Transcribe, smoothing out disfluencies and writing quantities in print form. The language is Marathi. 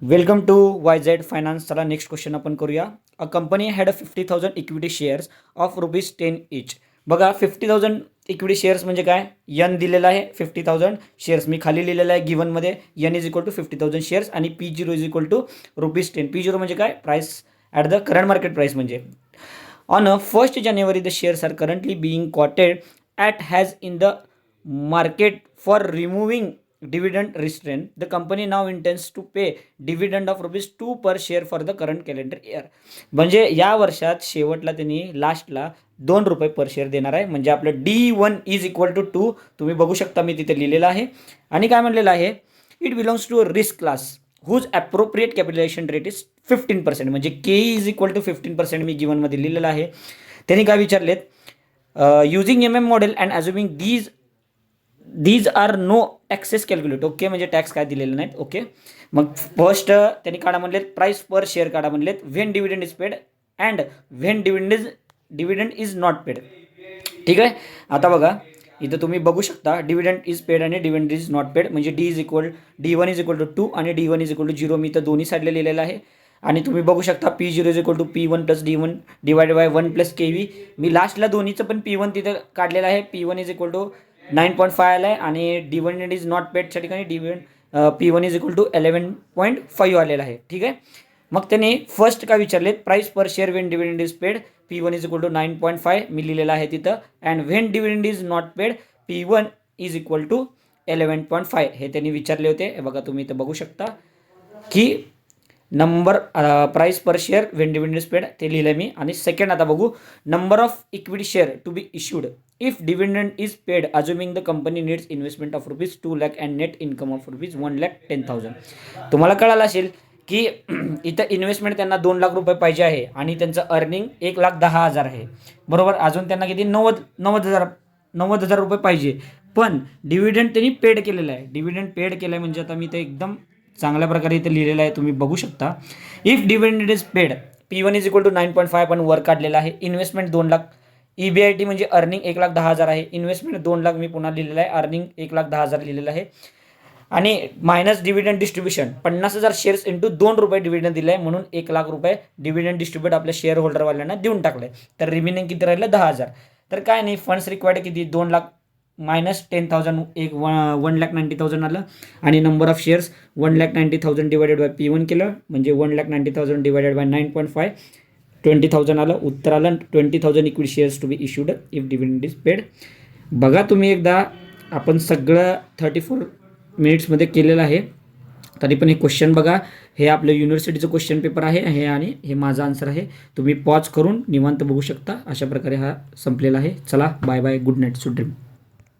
Welcome to YZ Finance. चला नेक्स्ट क्वेश्चन आपण करूया. A company had a 50,000 equity shares of ₹10 each. बघा 50,000 इक्विटी शेअर्स म्हणजे काय, यन दिलेला आहे 50,000 शेअर्स. मी खाली लिहिलेलं आहे गिवनमध्ये N is equal to 50,000 shares आणि P0 is equal to ₹10. P0 म्हणजे काय, price at the current market price. म्हणजे on 1st January the shares are currently being quoted at has in the market for removing dividend restraint. The company now intends to pay dividend of ₹2 per share for the current calendar year. म्हणजे या वर्षात शेवटला त्यांनी लास्टला ₹2 पर शेअर देणार आहे. म्हणजे आपलं D1 इज इक्वल टू 2 तुम्ही बघू शकता, मी तिथे लिहिलेलं आहे. आणि काय म्हणलेलं आहे, it belongs to a risk class whose appropriate capitalisation rate is 15%. म्हणजे के इज इक्वल टू 15% मी गिवनमध्ये लिहिलेलं आहे. त्यांनी काय विचारलेत, using MM model and assuming these are no taxes calculate. Okay, म्हणजे टॅक्स काय दिलेले नाहीत. ओके, मग फर्स्ट त्यांनी काढा म्हणलेत प्राइस पर शेअर काढा म्हणलेत, when dividend is paid and when dividend is not paid. ठीक आहे. आता बघा इथं तुम्ही बघू शकता डिव्हिडंड इज पेड आणि डिव्हिडंड इज नॉट पेड. म्हणजे D1 इज इक्वल टू 2 आणि D1 इज इक्वल टू 0. मी तर दोन्ही साईडला लिहिलेलं आहे. आणि तुम्ही बघू शकता P0 is equal to P1 plus D1 divided by 1 plus KV. मी लास्टला दोन्हीचं पण P1 तिथं काढलेलं आहे. P1 इज इक्वल टू 9.5 आला आहे आणि डिव्हिडंड इज नॉट पेडच्या ठिकाणी P1 इज इक्वल टू 11.5 आलेला आहे. ठीक आहे. मग त्याने फर्स्ट काय विचारलेत, price per share when dividend is paid P1 is equal to 9.5 मी लिहिलेलं आहे तिथं. And when dividend is not paid P1 is equal to 11.5 हे त्यांनी विचारले होते. हे बघा तुम्ही इथं बघू शकता की number price per share when dividend is paid ते लिहिलं मी. आणि सेकंड आता बघू, number of equity share to be issued if dividend is paid assuming the company needs investment of ₹2 lakh and net income of ₹1,10,000. तुम्हाला कळालं असेल की इथं इन्व्हेस्टमेंट त्यांना ₹2,00,000 पाहिजे आहे आणि त्यांचं अर्निंग ₹1,10,000 आहे. बरोबर. अजून त्यांना किती 90,000 रुपये पाहिजे. पण डिव्हिडंड त्यांनी पेड केलेलं आहे. डिव्हिडंड पेड केलं आहे म्हणजे आता मी ते एकदम चांगल्या प्रकारे इथे लिहिलेलं आहे, तुम्ही बघू शकता. If dividend is paid P1 is equal to 9.5 पण वर काढलेला आहे. इन्व्हेस्टमेंट 2,00,000, EBIT म्हणजे अर्निंग 1,10,000 आहे. इन्व्हेस्टमेंट 2,00,000 मी पुन्हा लिहिलेलं आहे. अर्निंग 1,10,000 लिहिलेलं आहे. आणि minus dividend distribution 50,000 shares into ₹2 dividend दिलं आहे, म्हणून ₹1,00,000 डिव्हिडंड डिस्ट्रीब्यूट आपल्या शेअर होल्डरवाल्यांना देऊन टाकलं आहे. तर रिमेनिंग किती राहिलं 10,000. तर काय नाही, फंड्स रिक्वायर्ड किती 2,00,000 मायनस 10,000 1,90,000 आलं. आणि number of shares 1,90,000 divided by P1 केलं म्हणजे 1,90,000 डिवायडेड बाय 9.5 20,000 आलं. उत्तर आलं 20,000 equity shares to be issued if dividend is paid. बघा तुम्ही एकदा, आपण सगळं 34 मिनिट्समध्ये केलेलं आहे. तरी पण हे क्वेश्चन बघा, हे आपलं युनिव्हर्सिटीचं क्वेश्चन पेपर आहे हे आणि हे माझा आन्सर आहे. तुम्ही पॉज करून निवांत बघू शकता. अशा प्रकारे हा संपलेला आहे. चला bye bye, good night, sweet dream.